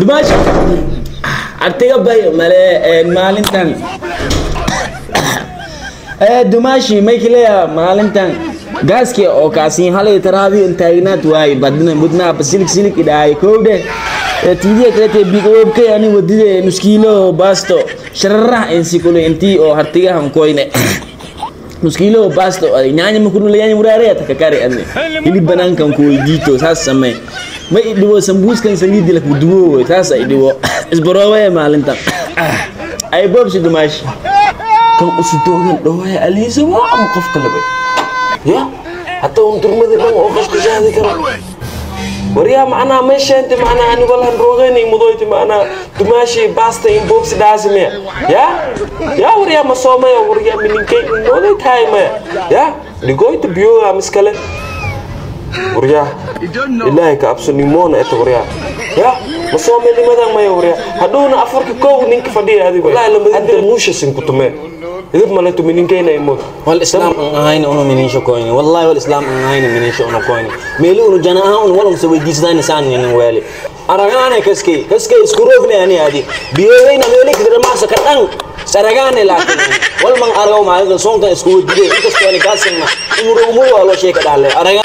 دمشق أرتيجا باي مالنتان دمشق ما يكليا مالنتان غاسكي أو كاسين هلا ترابي انتاينات واي بدنا بسيلك إداي كوده تيجي كده بيجوب كي يعني ودي نسكيلو باستو شررة إنسيكولو إنتي أو هرتيجا هم كوينه نسكيلو باستو نyanyi mukuru nyanyi murare atakakari ane ili banankan ko dito sasa mai idiwo sambuskan sangidi la kuduwo sasa idiwo isborowe malinta ay bob si dumash kan usudogan dohay alisa wa am qof kale ya hatta turmada dhan oo qofka shaadi karo wariya macna meesha inta macna ani walan roogani mudoyti macna dumashi basta in box daasme ya wariya ma soomay wariya mininkay noolay taayma ya ligoyta biyo amiskale wariya ilaahay ka absani moona eta wariya ya ma soomay nimada ma wariya haduna afarka koow ninka fadhiya adiga wallahi lama hadda muusha sin kutume إذا ما لتو منين كينا يموت والإسلام هاين أنو منين شو كويني والله والإسلام هاين منين شو أنو كويني ميلو أنو جناها أنو ولا مسوي جيسان سان يعني ويلي أرجعنا كسكي سكروفني يعني هذه بيوين أميولي كده ما سكتان سرجعنا لكن ولا من أرجع معي الصوت سكوت دي إنت سكوني كاسمنا أمور والله شيء كده عليه أرجع